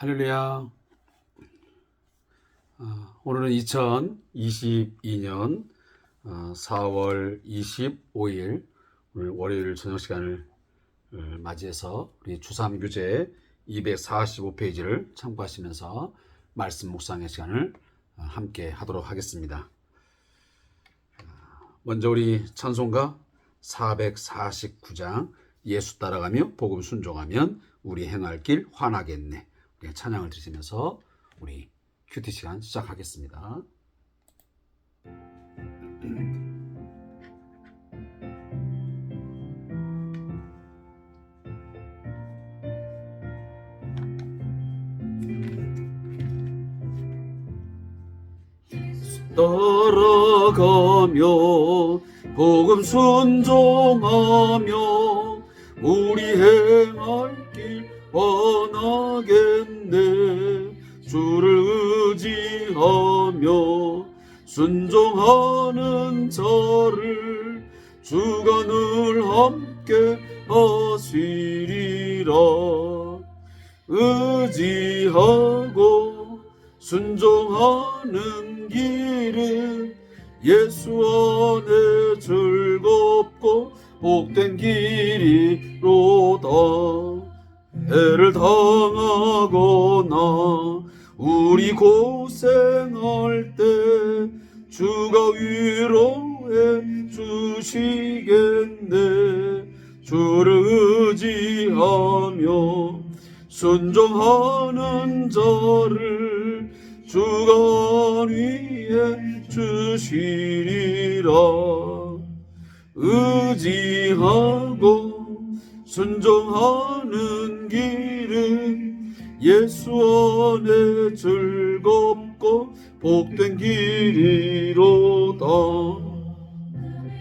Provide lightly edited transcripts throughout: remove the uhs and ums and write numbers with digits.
할렐루야. 오늘은 2022년 4월 25일 오늘 월요일 저녁 시간을 맞이해서 우리 주삼교재 245페이지를 참고하시면서 말씀 묵상의 시간을 함께 하도록 하겠습니다. 먼저 우리 찬송가 449장 예수 따라가며 복음 순종하면 우리 행할 길 환하겠네. 우리 찬양을 드리면서 우리 큐티 시간 시작하겠습니다. 따라가며 복음 순종하며 우리 행할 길 원하겠네. 주를 의지하며 순종하는 자를 주가 늘 함께 하시리라. 의지하고 순종하는 길은 예수 안에 즐겁고 복된 길이로다. 해를 당하거나 우리 고생할 때 주가 위로해 주시겠네. 주를 의지하며 순종하는 자를 주가 위해 주시리라. 의지하고 순종하는 길은 예수 안에 즐겁고 복된 길이로다.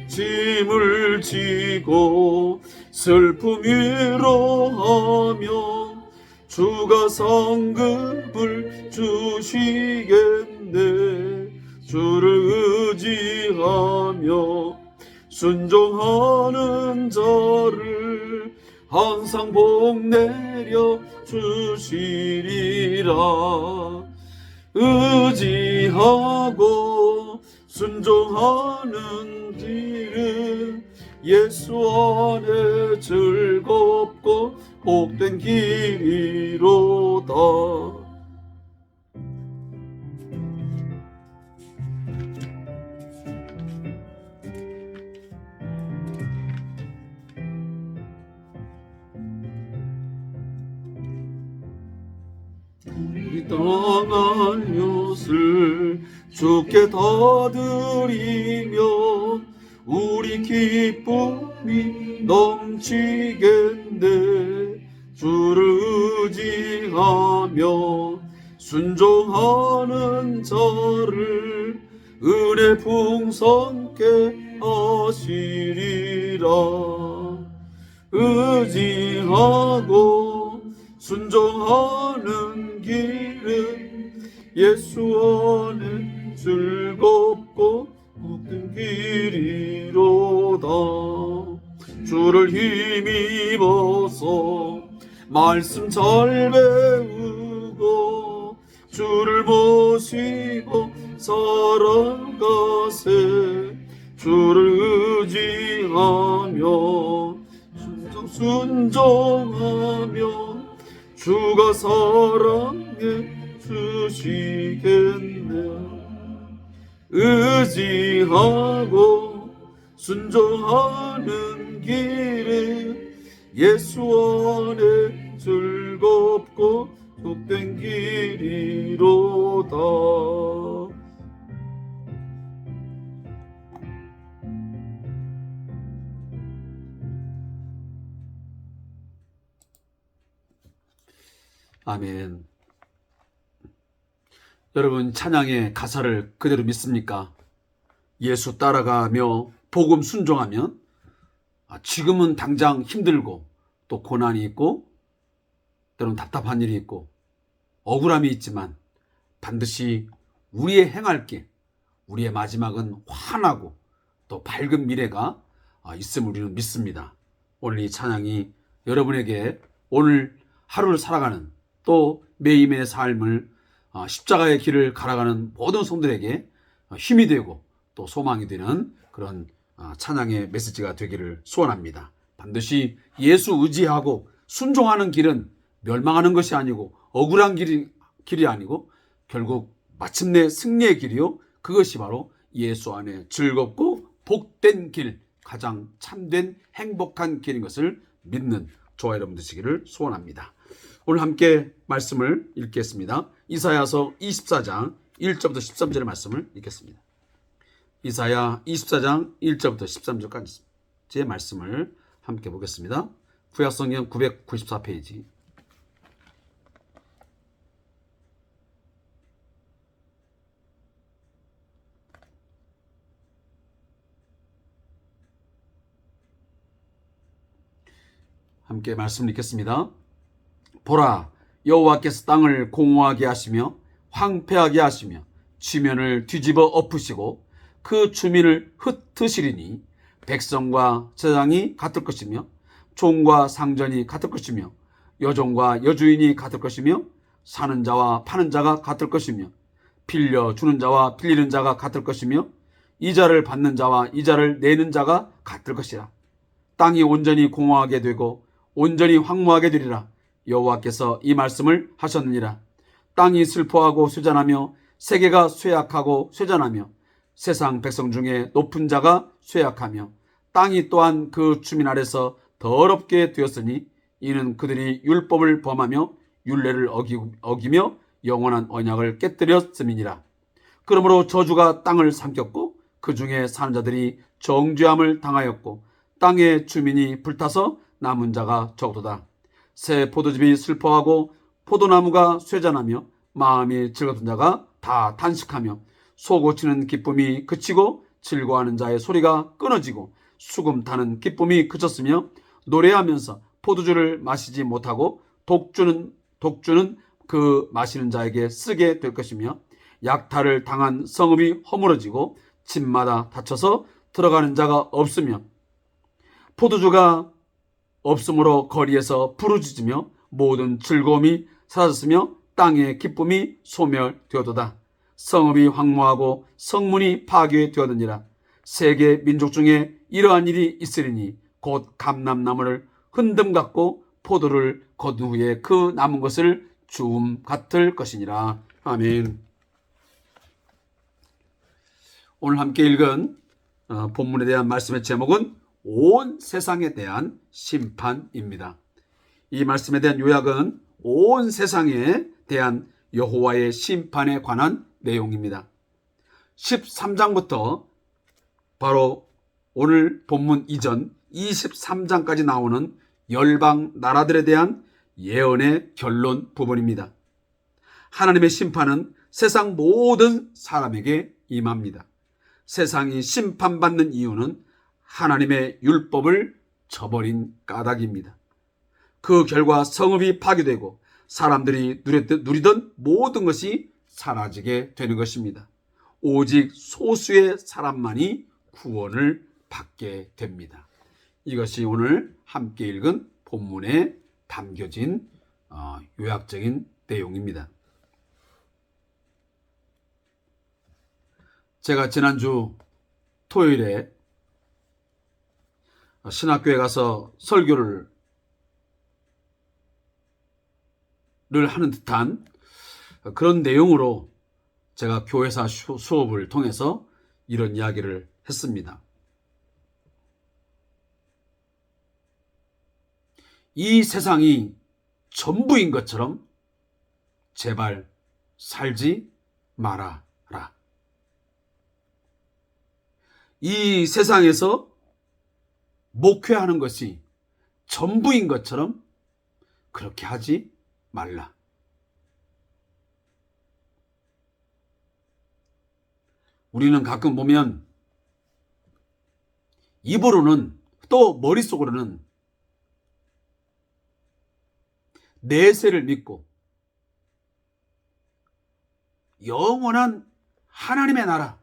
짐을 지고 슬픔 위로하며 주가 상급을 주시겠네. 주를 의지하며 순종하는 자를 항상 복 내려 주시리라. 의지하고 순종하는 길은 예수 안에 즐겁고 복된 길이로다. 우리 떠날 엿을 주께 다 드리며 우리 기쁨이 넘치겠네. 주를 의지하며 순종하는 자를 은혜 풍성케 하시리라. 의지하고 순종하는 길은 예수 안에 즐겁고 복된 길이로다. 주를 힘입어서 말씀 잘 배우고 주를 모시고 살아가세. 주를 의지하며 순종하며 주가 사랑해 주시겠네. 의지하고 순종하는 길은 예수 안에 즐겁고 복된 길이로다. 아멘. 여러분, 찬양의 가사를 그대로 믿습니까? 예수 따라가며 복음 순종하면 지금은 당장 힘들고 또 고난이 있고 때로는 답답한 일이 있고 억울함이 있지만 반드시 우리의 행할 길, 우리의 마지막은 환하고 또 밝은 미래가 있음을 우리는 믿습니다. 오늘 이 찬양이 여러분에게 오늘 하루를 살아가는 또 매일매일의 삶을 십자가의 길을 갈아가는 모든 성도들에게 힘이 되고 또 소망이 되는 그런 찬양의 메시지가 되기를 소원합니다. 반드시 예수 의지하고 순종하는 길은 멸망하는 것이 아니고 억울한 길이 아니고 결국 마침내 승리의 길이요, 그것이 바로 예수 안에 즐겁고 복된 길, 가장 참된 행복한 길인 것을 믿는 저와 여러분 되시기를 소원합니다. 오늘 함께 말씀을 읽겠습니다. 이사야서 24장 1절부터 13절의 말씀을 읽겠습니다. 이사야 24장 1절부터 13절까지의 말씀을 함께 보겠습니다. 구약성경 994페이지. 함께 말씀 읽겠습니다. 보라, 여호와께서 땅을 공허하게 하시며 황폐하게 하시며 지면을 뒤집어 엎으시고 그 주민을 흩으시리니 백성과 제장이 같을 것이며 종과 상전이 같을 것이며 여종과 여주인이 같을 것이며 사는 자와 파는 자가 같을 것이며 빌려주는 자와 빌리는 자가 같을 것이며 이자를 받는 자와 이자를 내는 자가 같을 것이라. 땅이 온전히 공허하게 되고 온전히 황무하게 되리라. 여호와께서 이 말씀을 하셨느니라. 땅이 슬퍼하고 쇠잔하며 세계가 쇠약하고 쇠잔하며 세상 백성 중에 높은 자가 쇠약하며 땅이 또한 그 주민 아래서 더럽게 되었으니 이는 그들이 율법을 범하며 율례를 어기며 영원한 언약을 깨뜨렸음이니라. 그러므로 저주가 땅을 삼켰고 그 중에 사는 자들이 정죄함을 당하였고 땅의 주민이 불타서 남은 자가 적도다. 새 포도즙이 슬퍼하고 포도나무가 쇠잔하며 마음이 즐겁던 자가 다 단식하며 소 고치는 기쁨이 그치고 즐거워하는 자의 소리가 끊어지고 수금 타는 기쁨이 그쳤으며 노래하면서 포도주를 마시지 못하고 독주는 그 마시는 자에게 쓰게 될 것이며 약탈을 당한 성읍이 허물어지고 집마다 닫혀서 들어가는 자가 없으며 포도주가 없으므로 거리에서 부르짖으며 모든 즐거움이 사라졌으며 땅의 기쁨이 소멸되었도다. 성읍이 황무하고 성문이 파괴되었느니라. 세계 민족 중에 이러한 일이 있으리니 곧 감람나무를 흔듦 같고 포도를 거둔 후에 그 남은 것을 주움 같을 것이니라. 아멘. 오늘 함께 읽은 본문에 대한 말씀의 제목은 온 세상에 대한 심판입니다. 이 말씀에 대한 요약은 온 세상에 대한 여호와의 심판에 관한 내용입니다. 13장부터 바로 오늘 본문 이전 23장까지 나오는 열방 나라들에 대한 예언의 결론 부분입니다. 하나님의 심판은 세상 모든 사람에게 임합니다. 세상이 심판받는 이유는 하나님의 율법을 저버린 까닭입니다. 그 결과 성읍이 파괴되고 사람들이 누리던 모든 것이 사라지게 되는 것입니다. 오직 소수의 사람만이 구원을 받게 됩니다. 이것이 오늘 함께 읽은 본문에 담겨진 요약적인 내용입니다. 제가 지난주 토요일에 신학교에 가서 설교를 하는 듯한 그런 내용으로 제가 교회사 수업을 통해서 이런 이야기를 했습니다. 이 세상이 전부인 것처럼 제발 살지 말아라. 이 세상에서 목회하는 것이 전부인 것처럼 그렇게 하지 말라. 우리는 가끔 보면 입으로는 또 머릿속으로는 내세를 믿고 영원한 하나님의 나라,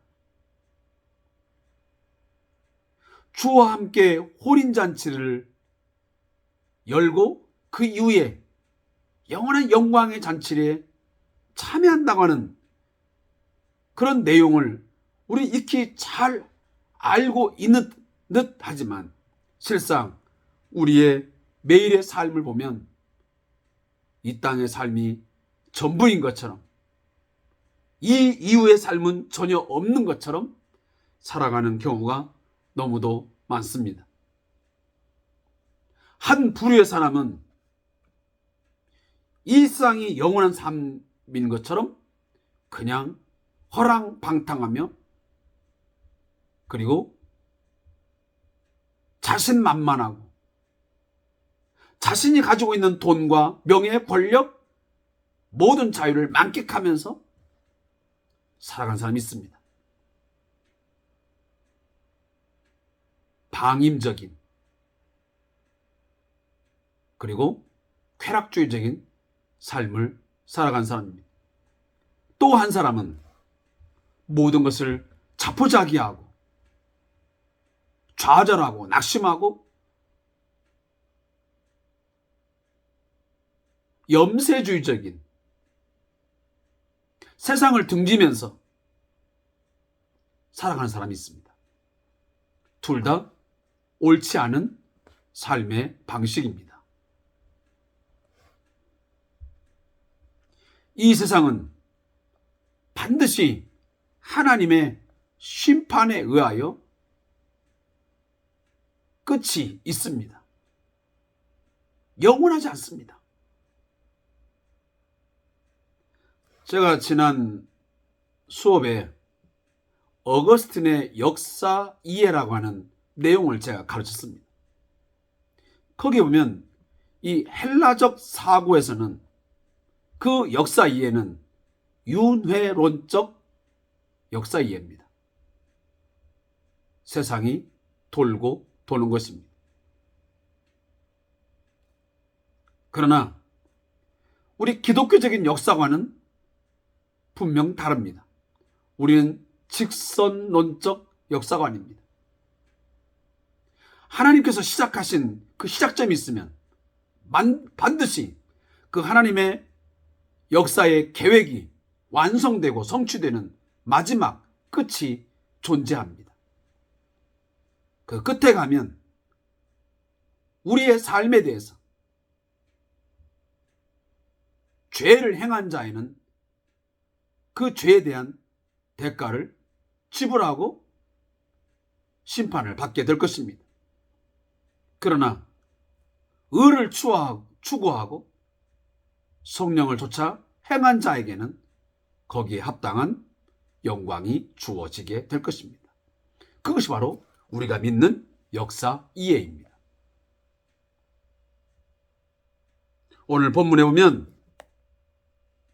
주와 함께 혼인잔치를 열고 그 이후에 영원한 영광의 잔치에 참여한다고 하는 그런 내용을 우리 익히 잘 알고 있는 듯 하지만 실상 우리의 매일의 삶을 보면 이 땅의 삶이 전부인 것처럼 이 이후의 삶은 전혀 없는 것처럼 살아가는 경우가 너무도 많습니다. 한 부류의 사람은 이 세상이 영원한 삶인 것처럼 그냥 허랑방탕하며 그리고 자신만만하고 자신이 가지고 있는 돈과 명예, 권력, 모든 자유를 만끽하면서 살아가는 사람이 있습니다. 방임적인 그리고 쾌락주의적인 삶을 살아간 사람입니다. 또 한 사람은 모든 것을 자포자기하고 좌절하고 낙심하고 염세주의적인 세상을 등지면서 살아가는 사람이 있습니다. 둘 다 옳지 않은 삶의 방식입니다. 이 세상은 반드시 하나님의 심판에 의하여 끝이 있습니다. 영원하지 않습니다. 제가 지난 수업에 어거스틴의 역사 이해라고 하는 내용을 제가 가르쳤습니다. 거기 보면 이 헬라적 사고에서는 그 역사 이해는 윤회론적 역사 이해입니다. 세상이 돌고 도는 것입니다. 그러나 우리 기독교적인 역사관은 분명 다릅니다. 우리는 직선론적 역사관입니다. 하나님께서 시작하신 그 시작점이 있으면 반드시 그 하나님의 역사의 계획이 완성되고 성취되는 마지막 끝이 존재합니다. 그 끝에 가면 우리의 삶에 대해서 죄를 행한 자에는 그 죄에 대한 대가를 지불하고 심판을 받게 될 것입니다. 그러나 의를 추구하고 성령을 쫓아 행한 자에게는 거기에 합당한 영광이 주어지게 될 것입니다. 그것이 바로 우리가 믿는 역사 이해입니다. 오늘 본문에 보면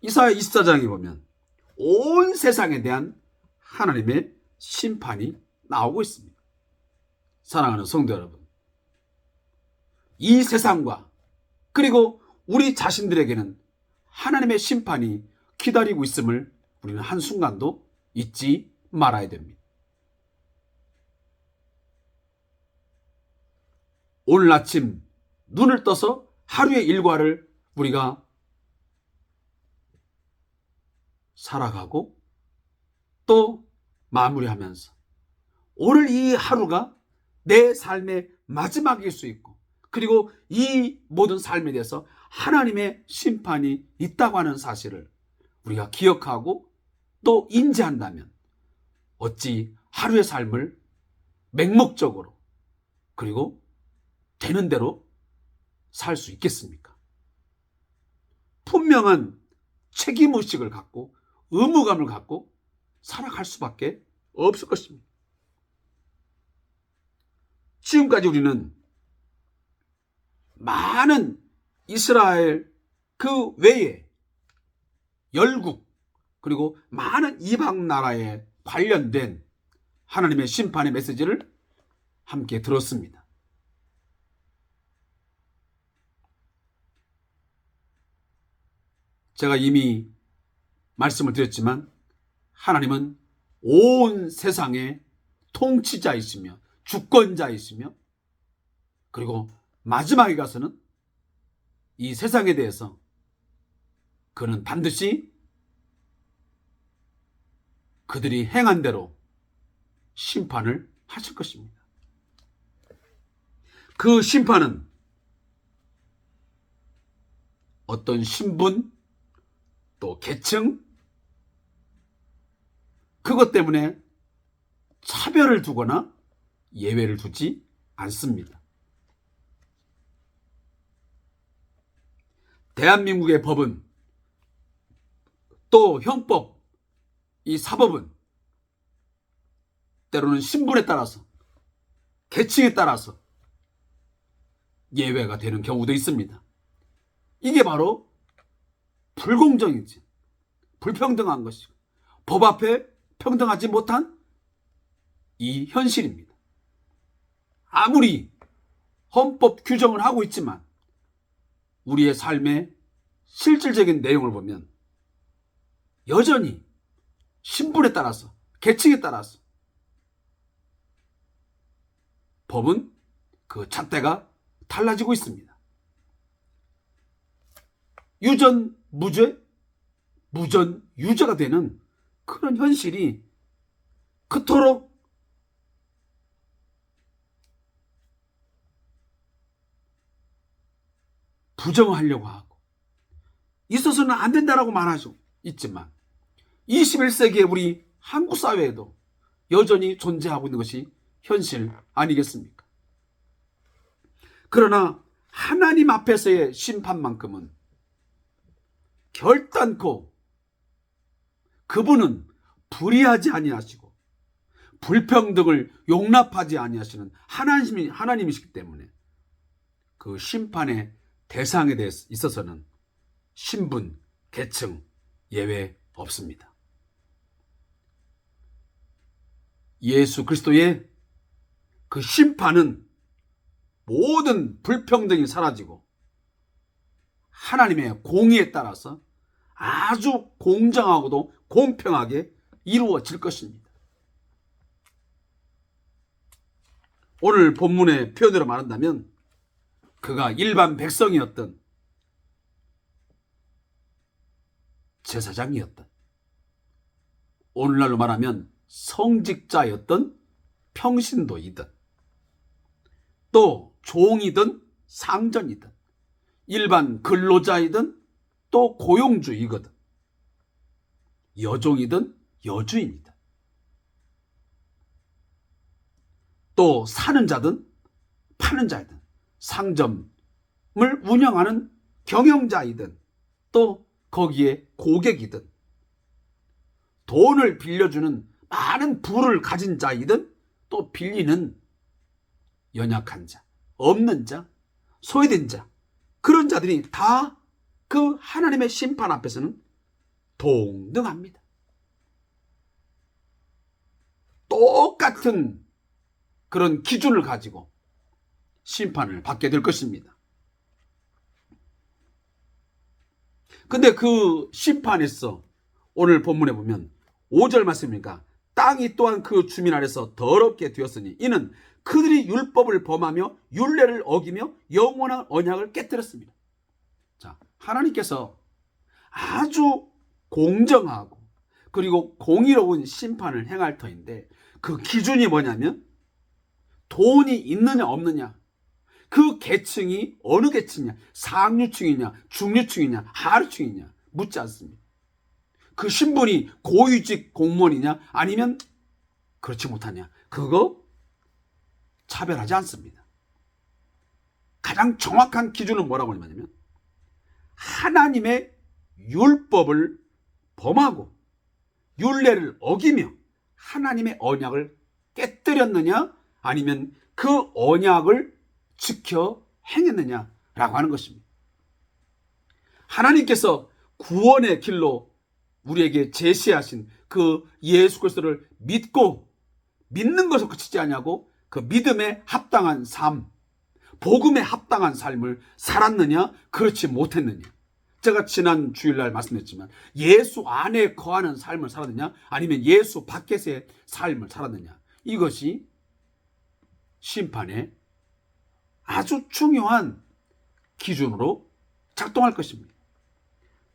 이사야 24장에 보면 온 세상에 대한 하나님의 심판이 나오고 있습니다. 사랑하는 성도 여러분, 이 세상과 그리고 우리 자신들에게는 하나님의 심판이 기다리고 있음을 우리는 한순간도 잊지 말아야 됩니다. 오늘 아침 눈을 떠서 하루의 일과를 우리가 살아가고 또 마무리하면서 오늘 이 하루가 내 삶의 마지막일 수 있고 그리고 이 모든 삶에 대해서 하나님의 심판이 있다고 하는 사실을 우리가 기억하고 또 인지한다면 어찌 하루의 삶을 맹목적으로 그리고 되는 대로 살 수 있겠습니까? 분명한 책임의식을 갖고 의무감을 갖고 살아갈 수밖에 없을 것입니다. 지금까지 우리는 많은 이스라엘 그 외에 열국 그리고 많은 이방 나라에 관련된 하나님의 심판의 메시지를 함께 들었습니다. 제가 이미 말씀을 드렸지만 하나님은 온 세상의 통치자이시며 주권자이시며 그리고 마지막에 가서는 이 세상에 대해서 그는 반드시 그들이 행한 대로 심판을 하실 것입니다. 그 심판은 어떤 신분, 또 계층, 그것 때문에 차별을 두거나 예외를 두지 않습니다. 대한민국의 법은, 또 형법, 이 사법은 때로는 신분에 따라서, 계층에 따라서 예외가 되는 경우도 있습니다. 이게 바로 불공정이지, 불평등한 것이고 법 앞에 평등하지 못한 이 현실입니다. 아무리 헌법 규정을 하고 있지만 우리의 삶의 실질적인 내용을 보면 여전히 신분에 따라서, 계층에 따라서 법은 그 잣대가 달라지고 있습니다. 유전 무죄, 무전 유죄가 되는 그런 현실이 그토록 부정하려고 하고 있어서는 안 된다라고 말하죠. 있지만 21세기의 우리 한국 사회에도 여전히 존재하고 있는 것이 현실 아니겠습니까? 그러나 하나님 앞에서의 심판만큼은 결단코 그분은 불의하지 아니하시고 불평등을 용납하지 아니하시는 하나님이시기 때문에 그 심판의 대상에 대해 있어서는 신분, 계층 예외 없습니다. 예수 그리스도의 그 심판은 모든 불평등이 사라지고 하나님의 공의에 따라서 아주 공정하고도 공평하게 이루어질 것입니다. 오늘 본문의 표현으로 말한다면 그가 일반 백성이었던, 제사장이었던, 오늘날로 말하면 성직자였던 평신도이든, 또 종이든 상전이든, 일반 근로자이든 또 고용주이거든, 여종이든 여주인이든, 또 사는 자든 파는 자이든, 상점을 운영하는 경영자이든, 또 거기에 고객이든, 돈을 빌려주는 많은 부를 가진 자이든, 또 빌리는 연약한 자, 없는 자, 소외된 자, 그런 자들이 다 그 하나님의 심판 앞에서는 동등합니다. 똑같은 그런 기준을 가지고 심판을 받게 될 것입니다. 근데 그 심판에서 오늘 본문에 보면 5절 말씀입니까? 땅이 또한 그 주민 아래서 더럽게 되었으니 이는 그들이 율법을 범하며 율례를 어기며 영원한 언약을 깨뜨렸습니다. 자, 하나님께서 아주 공정하고 그리고 공의로운 심판을 행할 터인데 그 기준이 뭐냐면 돈이 있느냐 없느냐, 그 계층이 어느 계층이냐, 상류층이냐 중류층이냐 하류층이냐 묻지 않습니다. 그 신분이 고위직 공무원이냐 아니면 그렇지 못하냐, 그거 차별하지 않습니다. 가장 정확한 기준은 뭐라고 하냐면 하나님의 율법을 범하고 율례를 어기며 하나님의 언약을 깨뜨렸느냐 아니면 그 언약을 지켜 행했느냐라고 하는 것입니다. 하나님께서 구원의 길로 우리에게 제시하신 그 예수 그리스도를 믿고 믿는 것을 그치지 아니하고 그 믿음에 합당한 삶, 복음에 합당한 삶을 살았느냐 그렇지 못했느냐. 제가 지난 주일날 말씀드렸지만 예수 안에 거하는 삶을 살았느냐 아니면 예수 밖에서의 삶을 살았느냐, 이것이 심판의 아주 중요한 기준으로 작동할 것입니다.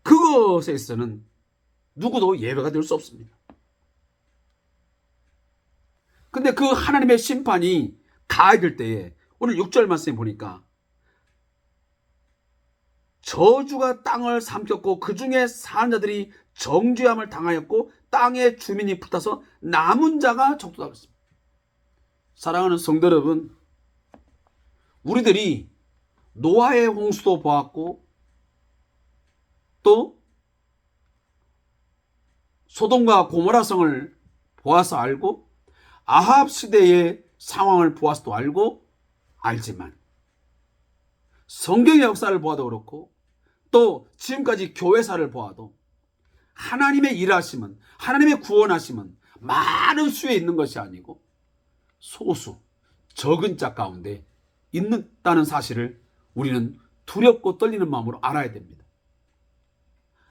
그거 그것에 있어서는 누구도 예외가 될 수 없습니다. 근데 그 하나님의 심판이 가해질 때에 오늘 6절 말씀에 보니까 저주가 땅을 삼켰고 그 중에 사는 자들이 정죄함을 당하였고 땅의 주민이 불타서 남은 자가 적도다 그랬습니다. 사랑하는 성도 여러분, 우리들이 노아의 홍수도 보았고 또 소돔과 고모라 성을 보아서 알고 아합 시대의 상황을 보아서도 알고 알지만 성경의 역사를 보아도 그렇고 또 지금까지 교회사를 보아도 하나님의 일하심은, 하나님의 구원하심은 많은 수에 있는 것이 아니고 소수, 적은 자 가운데 있다는 사실을 우리는 두렵고 떨리는 마음으로 알아야 됩니다.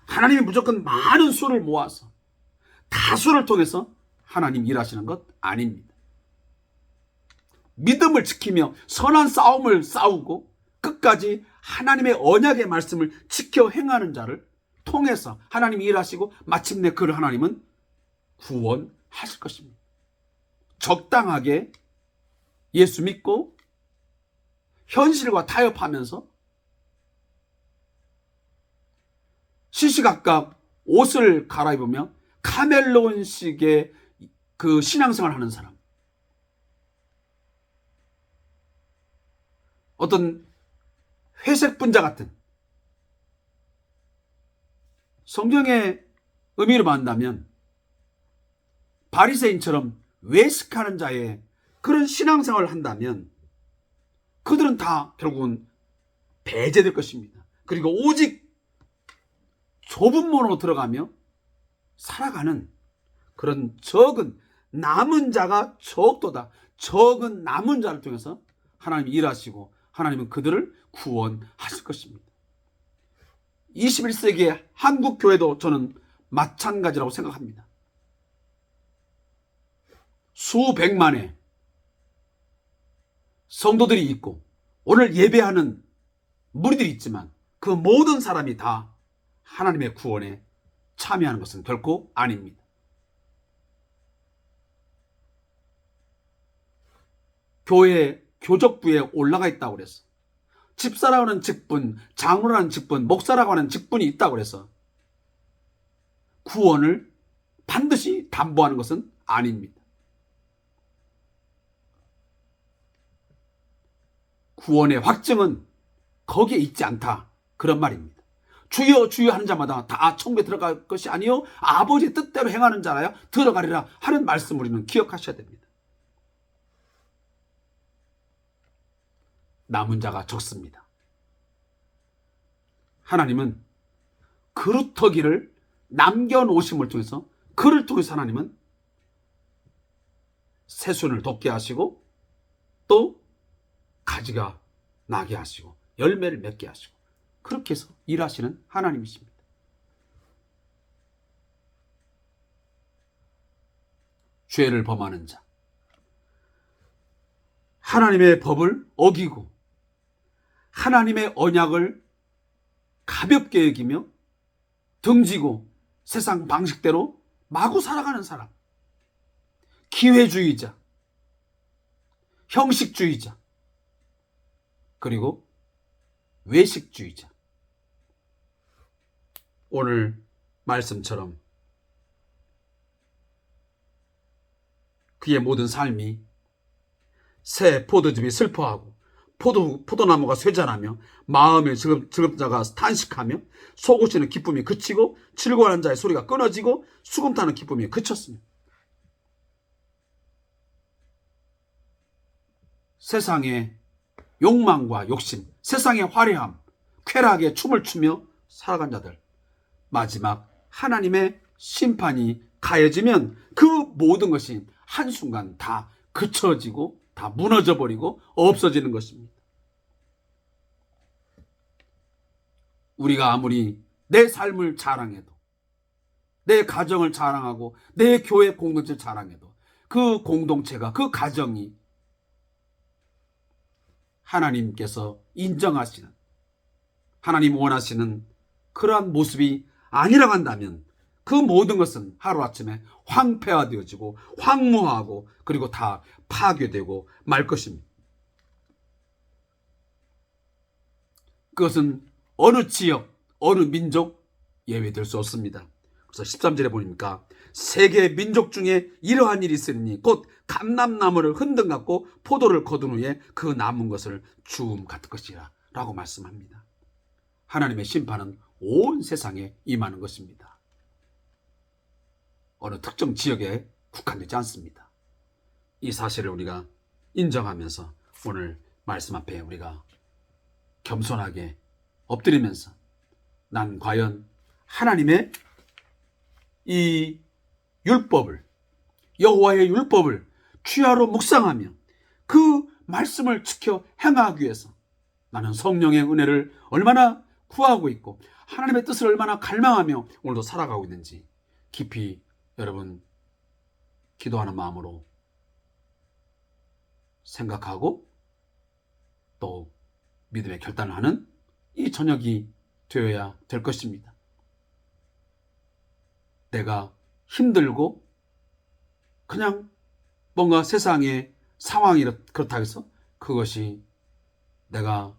하나님이 무조건 많은 수를 모아서 다수를 통해서 하나님 일하시는 것 아닙니다. 믿음을 지키며 선한 싸움을 싸우고 끝까지 하나님의 언약의 말씀을 지켜 행하는 자를 통해서 하나님이 일하시고 마침내 그를 하나님은 구원하실 것입니다. 적당하게 예수 믿고 현실과 타협하면서 시시각각 옷을 갈아입으며 카멜론식의 그 신앙생활을 하는 사람, 어떤 회색 분자 같은, 성경의 의미로 말한다면 바리새인처럼 외식하는 자의 그런 신앙생활을 한다면 그들은 다 결국은 배제될 것입니다. 그리고 오직 좁은 문으로 들어가며 살아가는 그런 적은 남은 자가 적도다. 적은 남은 자를 통해서 하나님이 일하시고 하나님은 그들을 구원하실 것입니다. 21세기의 한국 교회도 저는 마찬가지라고 생각합니다. 수백만의 성도들이 있고 오늘 예배하는 무리들이 있지만 그 모든 사람이 다 하나님의 구원에 참여하는 것은 결코 아닙니다. 교회 교적부에 올라가 있다고 그래서 집사라고 하는 직분, 장로라는 직분, 목사라고 하는 직분이 있다고 그래서 구원을 반드시 담보하는 것은 아닙니다. 구원의 확증은 거기에 있지 않다, 그런 말입니다. 주여 주여 하는 자마다 다 천국에 들어갈 것이 아니요 아버지의 뜻대로 행하는 자라야 들어가리라 하는 말씀을 우리는 기억하셔야 됩니다. 남은 자가 적습니다. 하나님은 그루터기를 남겨놓으심을 통해서 그를 통해서 하나님은 새순을 돋게 하시고 또 가지가 나게 하시고 열매를 맺게 하시고 그렇게 해서 일하시는 하나님이십니다. 죄를 범하는 자, 하나님의 법을 어기고 하나님의 언약을 가볍게 여기며 등지고 세상 방식대로 마구 살아가는 사람, 기회주의자, 형식주의자, 그리고 외식주의자. 오늘 말씀처럼 그의 모든 삶이 새 포도즙이 슬퍼하고 포도나무가 쇠잔하며 마음의 즐겁자가 탄식하며 속으시는 기쁨이 그치고 즐거워하는 자의 소리가 끊어지고 수금타는 기쁨이 그쳤습니다. 세상의 욕망과 욕심, 세상의 화려함, 쾌락에 춤을 추며 살아간 자들, 마지막 하나님의 심판이 가해지면 그 모든 것이 한순간 다 그쳐지고 다 무너져 버리고 없어지는 것입니다. 우리가 아무리 내 삶을 자랑해도, 내 가정을 자랑하고 내 교회 공동체를 자랑해도 그 공동체가, 그 가정이 하나님께서 인정하시는, 하나님 원하시는 그러한 모습이 아니라고 한다면 그 모든 것은 하루아침에 황폐화되어지고 황무하고 그리고 다 파괴되고 말 것입니다. 그것은 어느 지역, 어느 민족 예외될 수 없습니다. 그래서 13절에 보니까 세계 민족 중에 이러한 일이 있으니 곧 감람나무를 흔든 같고 포도를 거둔 후에 그 남은 것을 주움 같을 것이라 라고 말씀합니다. 하나님의 심판은 온 세상에 임하는 것입니다. 어느 특정 지역에 국한되지 않습니다. 이 사실을 우리가 인정하면서 오늘 말씀 앞에 우리가 겸손하게 엎드리면서 난 과연 하나님의 이 율법을, 여호와의 율법을 주야로 묵상하며 그 말씀을 지켜 행하기 위해서 나는 성령의 은혜를 얼마나 구하고 있고 하나님의 뜻을 얼마나 갈망하며 오늘도 살아가고 있는지 깊이 여러분 기도하는 마음으로 생각하고 또 믿음의 결단을 하는 이 저녁이 되어야 될 것입니다. 내가 힘들고 그냥 뭔가 세상의 상황이 그렇다고 해서 그것이 내가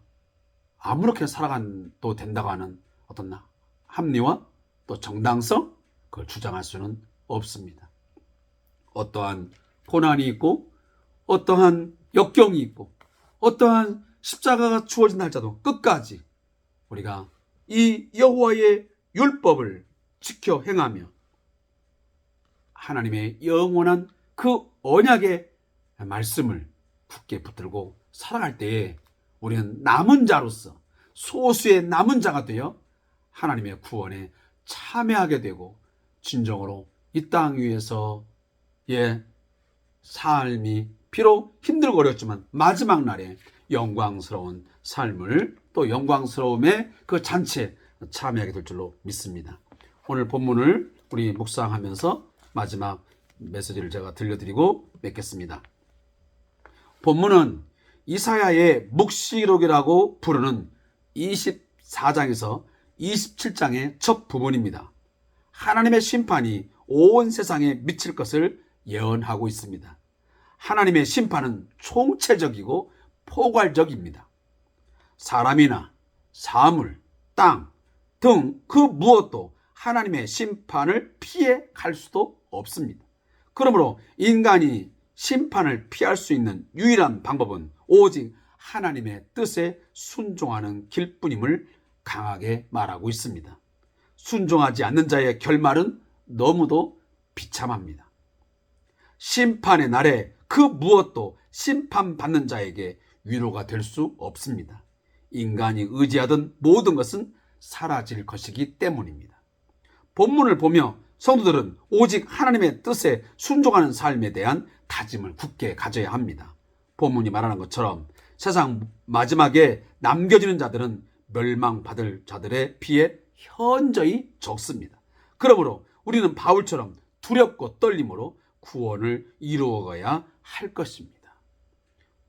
아무렇게 살아가도 된다고 하는 어떤 합리화 또 정당성 그걸 주장할 수는 없습니다. 어떠한 고난이 있고 어떠한 역경이 있고 어떠한 십자가가 주어진 날짜도 끝까지 우리가 이 여호와의 율법을 지켜 행하며 하나님의 영원한 그 언약의 말씀을 굳게 붙들고 살아갈 때에 우리는 남은 자로서 소수의 남은 자가 되어 하나님의 구원에 참여하게 되고 진정으로 이 땅 위에서의 삶이 비록 힘들고 어렵지만 마지막 날에 영광스러운 삶을 또 영광스러움의 그 잔치에 참여하게 될 줄로 믿습니다. 오늘 본문을 우리 묵상하면서 마지막 메시지를 제가 들려드리고 맺겠습니다. 본문은 이사야의 묵시록이라고 부르는 24장에서 27장의 첫 부분입니다. 하나님의 심판이 온 세상에 미칠 것을 예언하고 있습니다. 하나님의 심판은 총체적이고 포괄적입니다. 사람이나 사물, 땅 등 그 무엇도 하나님의 심판을 피해 갈 수도 없습니다. 그러므로 인간이 심판을 피할 수 있는 유일한 방법은 오직 하나님의 뜻에 순종하는 길뿐임을 강하게 말하고 있습니다. 순종하지 않는 자의 결말은 너무도 비참합니다. 심판의 날에 그 무엇도 심판받는 자에게 위로가 될 수 없습니다. 인간이 의지하던 모든 것은 사라질 것이기 때문입니다. 본문을 보며 성도들은 오직 하나님의 뜻에 순종하는 삶에 대한 다짐을 굳게 가져야 합니다. 본문이 말하는 것처럼 세상 마지막에 남겨지는 자들은 멸망받을 자들에 비해 현저히 적습니다. 그러므로 우리는 바울처럼 두렵고 떨림으로 구원을 이루어가야 할 것입니다.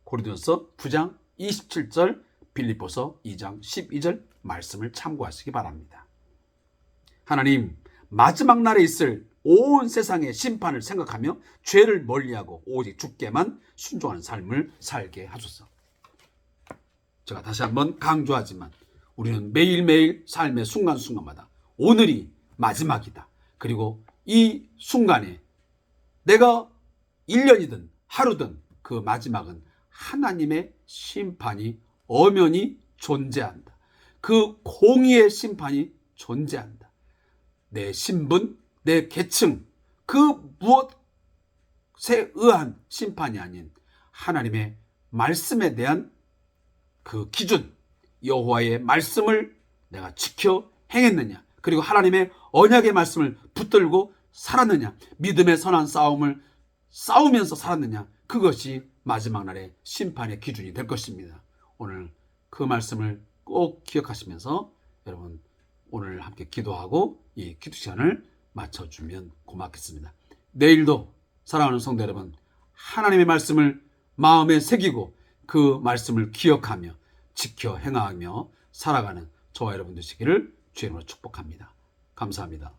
고린도전서 9장 27절, 빌립보서 2장 12절 말씀을 참고하시기 바랍니다. 하나님, 마지막 날에 있을 온 세상의 심판을 생각하며 죄를 멀리하고 오직 주께만 순종하는 삶을 살게 하소서. 제가 다시 한번 강조하지만 우리는 매일매일 삶의 순간순간마다 오늘이 마지막이다. 그리고 이 순간에 내가 1년이든 하루든 그 마지막은 하나님의 심판이 엄연히 존재한다. 그 공의의 심판이 존재한다. 내 신분, 내 계층, 그 무엇에 의한 심판이 아닌 하나님의 말씀에 대한 그 기준, 여호와의 말씀을 내가 지켜 행했느냐, 그리고 하나님의 언약의 말씀을 붙들고 살았느냐, 믿음의 선한 싸움을 싸우면서 살았느냐, 그것이 마지막 날의 심판의 기준이 될 것입니다. 오늘 그 말씀을 꼭 기억하시면서 여러분 오늘 함께 기도하고 이 기도 시간을 마쳐주면 고맙겠습니다. 내일도 사랑하는 성도 여러분, 하나님의 말씀을 마음에 새기고 그 말씀을 기억하며 지켜 행하며 살아가는 저와 여러분 되시기를 주의 이름으로 축복합니다. 감사합니다.